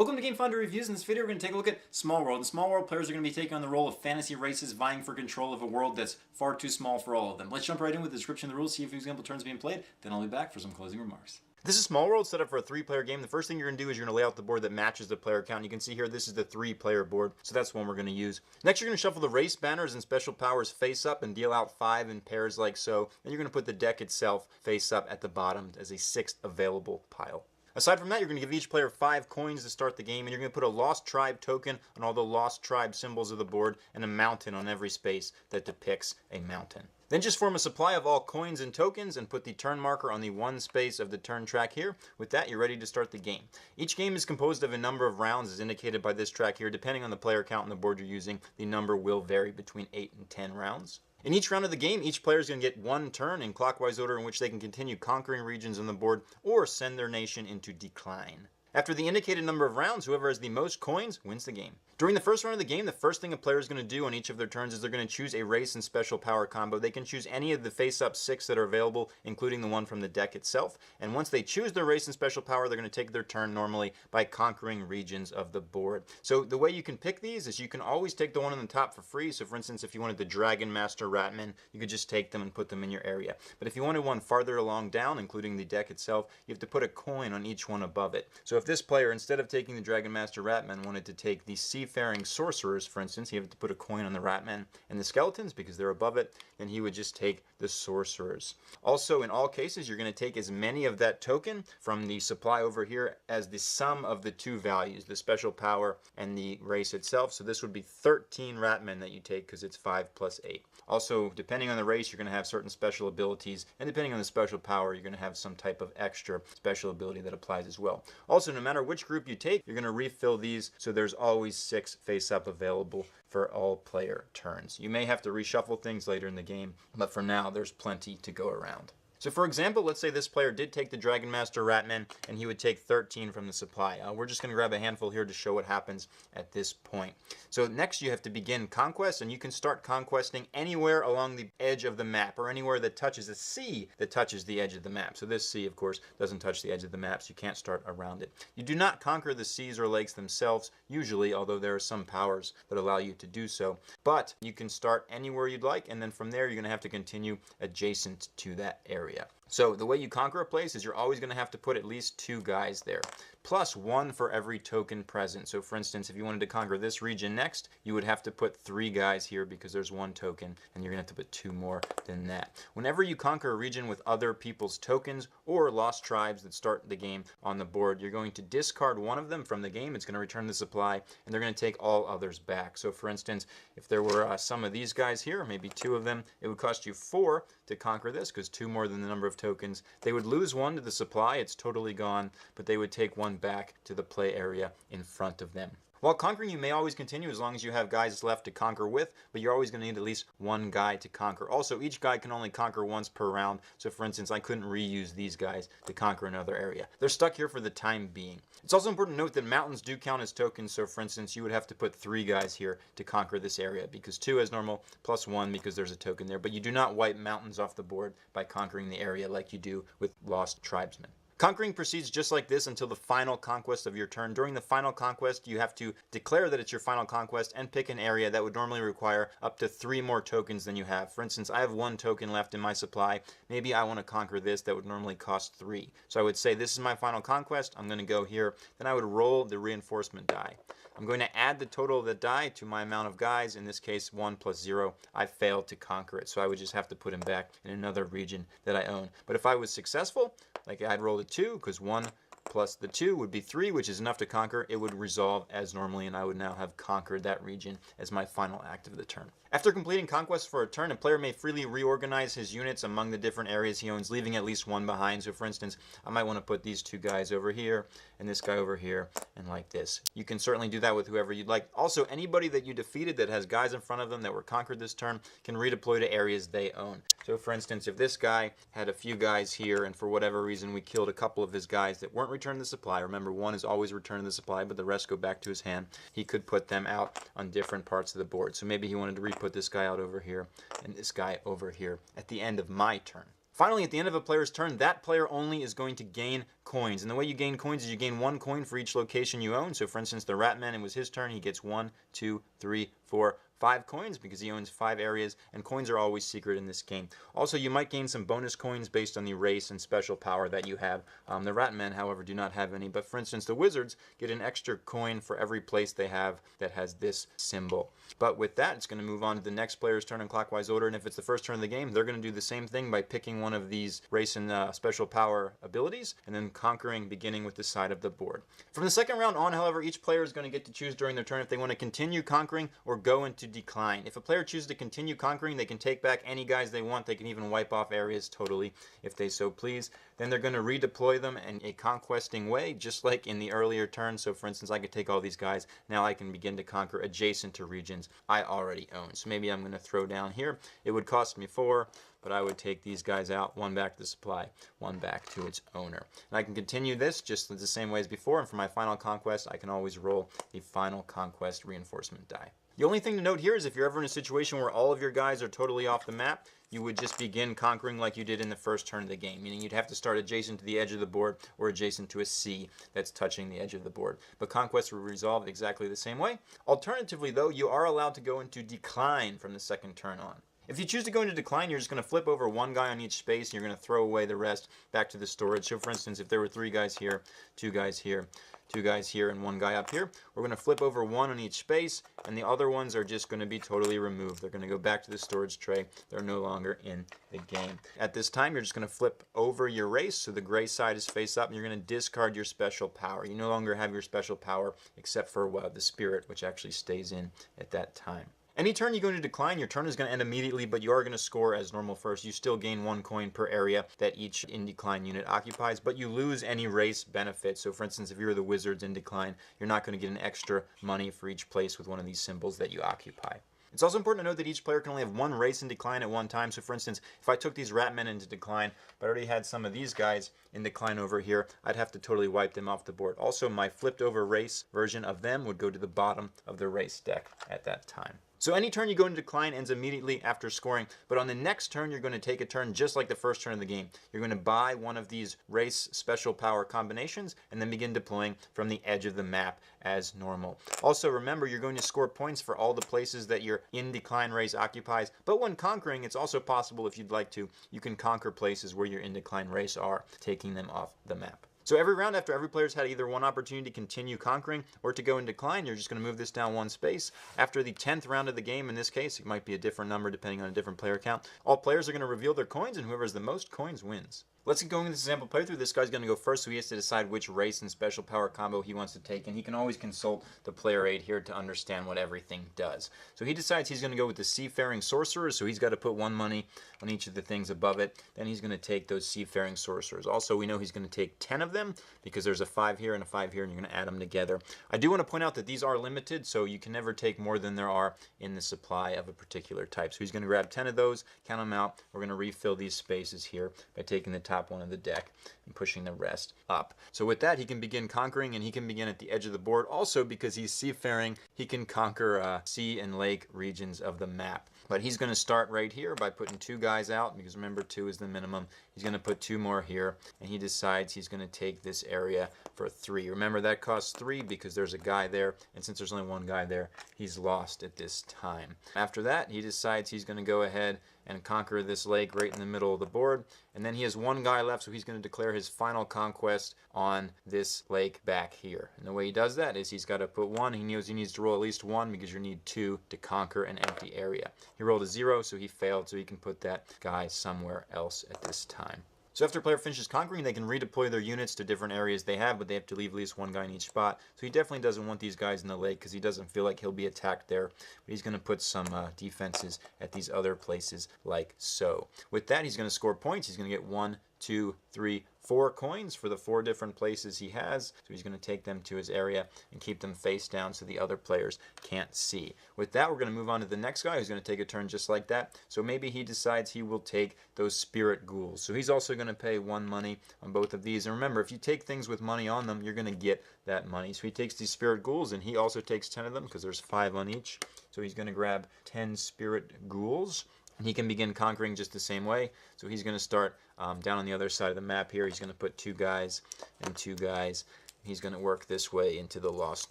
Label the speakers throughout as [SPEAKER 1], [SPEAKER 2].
[SPEAKER 1] Welcome to Game Founder Reviews. In this video, we're going to take a look at Small World. In Small World, players are going to be taking on the role of fantasy races, vying for control of a world that's far too small for all of them. Let's jump right in with the description of the rules, see if example turns being played, then I'll be back for some closing remarks. This is Small World, set up for a 3-player game. The first thing you're going to do is you're going to lay out the board that matches the player count. You can see here this is the 3-player board, so that's one we're going to use. Next, you're going to shuffle the race banners and special powers face up and deal out 5 in pairs like so. Then you're going to put the deck itself face up at the bottom as a 6th available pile. Aside from that, you're going to give each player 5 coins to start the game, and you're going to put a Lost Tribe token on all the Lost Tribe symbols of the board and a mountain on every space that depicts a mountain. Then just form a supply of all coins and tokens and put the turn marker on the 1 space of the turn track here. With that, you're ready to start the game. Each game is composed of a number of rounds as indicated by this track here. Depending on the player count on the board you're using, the number will vary between 8 and 10 rounds. In each round of the game, each player is going to get 1 turn in clockwise order in which they can continue conquering regions on the board or send their nation into decline. After the indicated number of rounds, whoever has the most coins wins the game. During the first round of the game, the first thing a player is going to do on each of their turns is they're going to choose a race and special power combo. They can choose any of the face-up 6 that are available, including the one from the deck itself. And once they choose their race and special power, they're going to take their turn normally by conquering regions of the board. So the way you can pick these is you can always take the one on the top for free. So for instance, if you wanted the Dragon Master Ratman, you could just take them and put them in your area. But if you wanted one farther along down, including the deck itself, you have to put a coin on each one above it. So if this player, instead of taking the Dragon Master Ratman, wanted to take the Seafaring Sorcerers, for instance, he would have to put a coin on the Ratman and the Skeletons because they're above it, then he would just take the Sorcerers. Also, in all cases, you're going to take as many of that token from the supply over here as the sum of the 2 values, the special power and the race itself. So this would be 13 Ratmen that you take because it's 5 plus 8. Also, depending on the race, you're going to have certain special abilities, and depending on the special power, you're going to have some type of extra special ability that applies as well. Also, no matter which group you take, you're going to refill these, so there's always 6 face-up available for all player turns. You may have to reshuffle things later in the game, but for now, there's plenty to go around. So for example, let's say this player did take the Dragon Master Ratman and he would take 13 from the supply. We're just going to grab a handful here to show what happens at this point. So next you have to begin conquest, and you can start conquesting anywhere along the edge of the map or anywhere that touches a sea that touches the edge of the map. So this sea, of course, doesn't touch the edge of the map, so you can't start around it. You do not conquer the seas or lakes themselves, usually, although there are some powers that allow you to do so. But you can start anywhere you'd like, and then from there you're going to have to continue adjacent to that area. So the way you conquer a place is you're always going to have to put at least 2 guys there, plus 1 for every token present. So for instance, if you wanted to conquer this region next, you would have to put 3 guys here because there's 1 token, and you're going to have to put 2 more than that. Whenever you conquer a region with other people's tokens or lost tribes that start the game on the board, you're going to discard one of them from the game. It's going to return the supply, and they're going to take all others back. So for instance, if there were some of these guys here, maybe 2 of them, it would cost you 4 to conquer this because 2 more than the number of tokens. They would lose 1 to the supply, it's totally gone, but they would take 1 back to the play area in front of them. While conquering, you may always continue as long as you have guys left to conquer with, but you're always going to need at least 1 guy to conquer. Also, each guy can only conquer once per round, so for instance, I couldn't reuse these guys to conquer another area. They're stuck here for the time being. It's also important to note that mountains do count as tokens, so for instance, you would have to put 3 guys here to conquer this area, because 2 as normal, plus 1 because there's a token there, but you do not wipe mountains off the board by conquering the area like you do with Lost Tribesmen. Conquering proceeds just like this until the final conquest of your turn. During the final conquest, you have to declare that it's your final conquest and pick an area that would normally require up to 3 more tokens than you have. For instance, I have 1 token left in my supply. Maybe I want to conquer this that would normally cost 3. So I would say this is my final conquest. I'm going to go here. Then I would roll the reinforcement die. I'm going to add the total of the die to my amount of guys, in this case 1 plus 0. I failed to conquer it, so I would just have to put him back in another region that I own. But if I was successful, like I'd rolled a 2, because 1 plus the 2 would be 3, which is enough to conquer, it would resolve as normally, and I would now have conquered that region as my final act of the turn. After completing conquest for a turn, a player may freely reorganize his units among the different areas he owns, leaving at least 1 behind. So for instance, I might want to put these 2 guys over here, and this guy over here, and like this. You can certainly do that with whoever you'd like. Also, anybody that you defeated that has guys in front of them that were conquered this turn can redeploy to areas they own. So for instance, if this guy had a few guys here, and for whatever reason we killed a couple of his guys that weren't returned to the supply, remember 1 is always returned to the supply, but the rest go back to his hand, he could put them out on different parts of the board. So maybe he wanted to re-put this guy out over here, and this guy over here at the end of my turn. Finally, at the end of a player's turn, that player only is going to gain coins. And the way you gain coins is you gain 1 coin for each location you own. So for instance, the Ratman, it was his turn. He gets 1, 2, 3, 4, 5 coins because he owns 5 areas, and coins are always secret in this game. Also, you might gain some bonus coins based on the race and special power that you have. The Ratmen, however, do not have any, but for instance, the Wizards get an extra coin for every place they have that has this symbol. But with that, it's going to move on to the next player's turn in clockwise order, and if it's the first turn of the game, they're going to do the same thing by picking one of these race and special power abilities, and then conquering, beginning with the side of the board. From the second round on, however, each player is going to get to choose during their turn if they want to continue conquering or go into decline. If a player chooses to continue conquering, they can take back any guys they want. They can even wipe off areas totally if they so please. Then they're going to redeploy them in a conquesting way, just like in the earlier turn. So for instance, I could take all these guys. Now I can begin to conquer adjacent to regions I already own. So maybe I'm going to throw down here. It would cost me 4, but I would take these guys out, 1 back to the supply, 1 back to its owner. And I can continue this just the same way as before, and for my final conquest, I can always roll the final conquest reinforcement die. The only thing to note here is if you're ever in a situation where all of your guys are totally off the map, you would just begin conquering like you did in the first turn of the game, meaning you'd have to start adjacent to the edge of the board or adjacent to a C that's touching the edge of the board. But conquest will resolve exactly the same way. Alternatively, though, you are allowed to go into decline from the second turn on. If you choose to go into decline, you're just going to flip over 1 guy on each space, and you're going to throw away the rest back to the storage. So for instance, if there were 3 guys here, 2 guys here, 2 guys here, and 1 guy up here, we're going to flip over 1 on each space, and the other ones are just going to be totally removed. They're going to go back to the storage tray. They're no longer in the game. At this time, you're just going to flip over your race, so the gray side is face up, and you're going to discard your special power. You no longer have your special power except for the spirit, which actually stays in at that time. Any turn you go into decline, your turn is going to end immediately, but you are going to score as normal first. You still gain 1 coin per area that each in decline unit occupies, but you lose any race benefit. So for instance, if you're the Wizards in decline, you're not going to get an extra money for each place with one of these symbols that you occupy. It's also important to note that each player can only have 1 race in decline at one time. So for instance, if I took these Ratmen into decline, but I already had some of these guys in decline over here, I'd have to totally wipe them off the board. Also, my flipped over race version of them would go to the bottom of the race deck at that time. So any turn you go into decline ends immediately after scoring, but on the next turn you're going to take a turn just like the first turn of the game. You're going to buy one of these race special power combinations and then begin deploying from the edge of the map as normal. Also remember, you're going to score points for all the places that your in decline race occupies, but when conquering, it's also possible, if you'd like to, you can conquer places where your in decline race are, taking them off the map. So every round after every player's had either one opportunity to continue conquering or to go in decline, you're just going to move this down 1 space. After the 10th round of the game, in this case, it might be a different number depending on a different player count, all players are going to reveal their coins, and whoever has the most coins wins. Let's get going in this example playthrough. This guy's going to go first, so he has to decide which race and special power combo he wants to take, and he can always consult the player aid here to understand what everything does. So he decides he's going to go with the Seafaring Sorcerers, so he's got to put 1 money on each of the things above it. Then he's going to take those Seafaring Sorcerers. Also, we know he's going to take 10 of them because there's a 5 here and a 5 here, and you're going to add them together. I do want to point out that these are limited, so you can never take more than there are in the supply of a particular type. So he's going to grab 10 of those, count them out. We're going to refill these spaces here by taking the top one of the deck and pushing the rest up. So with that, he can begin conquering, and he can begin at the edge of the board. Also, because he's seafaring, he can conquer sea and lake regions of the map. But he's going to start right here by putting 2 guys out, because remember, 2 is the minimum. He's going to put 2 more here, and he decides he's going to take this area for 3. Remember, that costs 3 because there's a guy there, and since there's only 1 guy there, he's lost at this time. After that, he decides he's going to go ahead and conquer this lake right in the middle of the board, and then he has 1 guy left, so he's going to declare his final conquest on this lake back here. And the way he does that is he's got to put 1. He knows he needs to roll at least 1 because you need 2 to conquer an empty area. He rolled a 0, so he failed, so he can put that guy somewhere else at this time. So after a player finishes conquering, they can redeploy their units to different areas they have, but they have to leave at least 1 guy in each spot. So he definitely doesn't want these guys in the lake because he doesn't feel like he'll be attacked there. But he's going to put some defenses at these other places like so. With that, he's going to score points. He's going to get 1, 2, 3, 4 coins for the 4 different places he has. So he's going to take them to his area and keep them face down so the other players can't see. With that, we're going to move on to the next guy who's going to take a turn just like that. So maybe he decides he will take those spirit ghouls. So he's also going to pay 1 money on both of these. And remember, if you take things with money on them, you're going to get that money. So he takes these spirit ghouls, and he also takes 10 of them because there's 5 on each. So he's going to grab 10 spirit ghouls. And he can begin conquering just the same way. So he's going to start down on the other side of the map here. He's going to put 2 guys and 2 guys. He's going to work this way into the Lost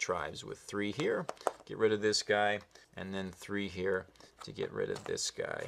[SPEAKER 1] Tribes with 3 here. Get rid of this guy. And then 3 here to get rid of this guy.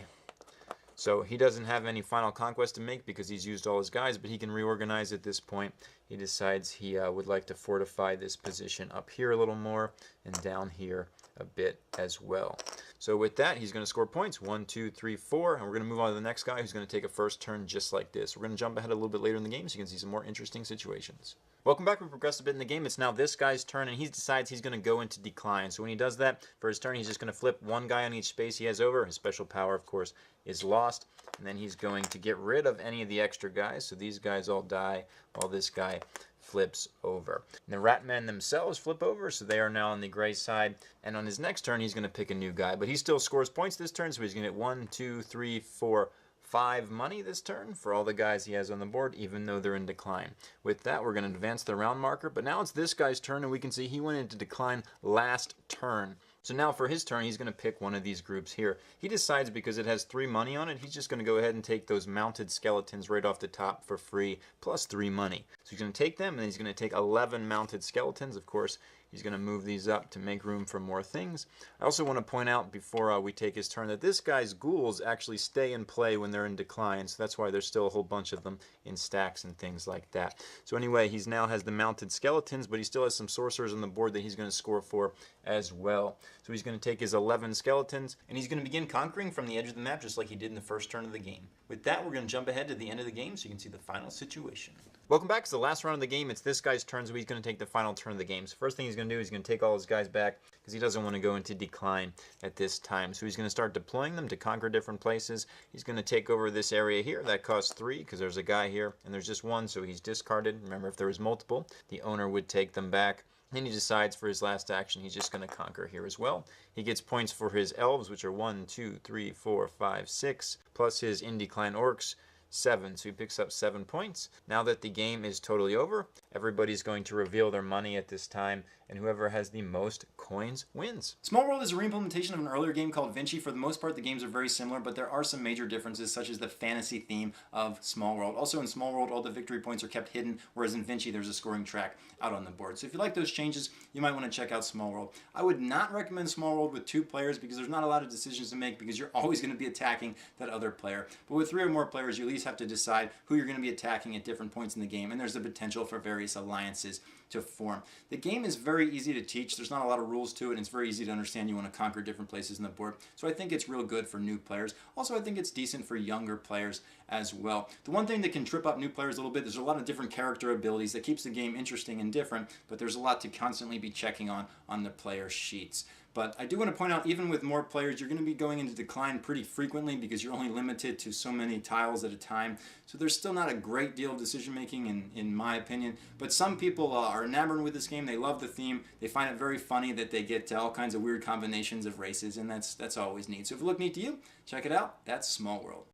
[SPEAKER 1] So he doesn't have any final conquest to make because he's used all his guys, but he can reorganize at this point. He decides he would like to fortify this position up here a little more and down here a bit as well. So with that, he's going to score points. 1, 2, 3, 4. And we're going to move on to the next guy who's going to take a first turn just like this. We're going to jump ahead a little bit later in the game so you can see some more interesting situations. Welcome back. We've progressed a bit in the game. It's now this guy's turn, and he decides he's going to go into decline. So when he does that, for his turn, he's just going to flip 1 guy on each space he has over. His special power, of course, is lost. And then he's going to get rid of any of the extra guys. So these guys all die while this guy flips over. And the Ratmen themselves flip over, so they are now on the gray side. And on his next turn, he's going to pick a new guy. But he still scores points this turn, so he's going to get 1, 2, 3, 4, 5 money this turn for all the guys he has on the board, even though they're in decline. With that, we're going to advance the round marker. But now it's this guy's turn, and we can see he went into decline last turn. So now for his turn, he's going to pick one of these groups here. He decides because it has 3 money on it, he's just going to go ahead and take those mounted skeletons right off the top for free, plus 3 money. So he's going to take them, and then he's going to take 11 mounted skeletons. Of course, he's going to move these up to make room for more things. I also want to point out before we take his turn that this guy's ghouls actually stay in play when they're in decline, so that's why there's still a whole bunch of them in stacks and things like that. So anyway, he now has the mounted skeletons, but he still has some sorcerers on the board that he's going to score for as well. So he's going to take his 11 skeletons, and he's going to begin conquering from the edge of the map just like he did in the first turn of the game. With that, we're going to jump ahead to the end of the game so you can see the final situation. Welcome back to the last round of the game. It's this guy's turn, so he's going to take the final turn of the game. So first thing he's going to do is he's going to take all his guys back because he doesn't want to go into decline at this time. So he's going to start deploying them to conquer different places. He's going to take over this area here. That costs 3 because there's a guy here, and there's just 1, so he's discarded. Remember, if there was multiple, the owner would take them back. Then he decides for his last action he's just going to conquer here as well. He gets points for his elves, which are 1, 2, 3, 4, 5, 6, plus his in decline orcs, 7. So he picks up 7 points. Now that the game is totally over, everybody's going to reveal their money at this time, and whoever has the most coins wins. Small World is a reimplementation of an earlier game called Vinci. For the most part, the games are very similar, but there are some major differences, such as the fantasy theme of Small World. Also in Small World, all the victory points are kept hidden, whereas in Vinci, there's a scoring track out on the board. So if you like those changes, you might want to check out Small World. I would not recommend Small World with 2 players because there's not a lot of decisions to make because you're always going to be attacking that other player. But with 3 or more players, you at least have to decide who you're going to be attacking at different points in the game, and there's the potential for various alliances to form. The game is very easy to teach. There's not a lot of rules to it, and it's very easy to understand. You want to conquer different places in the board. So I think it's real good for new players. Also, I think it's decent for younger players as well. The one thing that can trip up new players a little bit, there's a lot of different character abilities that keeps the game interesting and different, but there's a lot to constantly be checking on the player sheets. But I do want to point out, even with more players, you're going to be going into decline pretty frequently because you're only limited to so many tiles at a time. So there's still not a great deal of decision making in my opinion. But some people are enamored with this game. They love the theme. They find it very funny that they get all kinds of weird combinations of races, and that's always neat. So if it looked neat to you, check it out. That's Small World.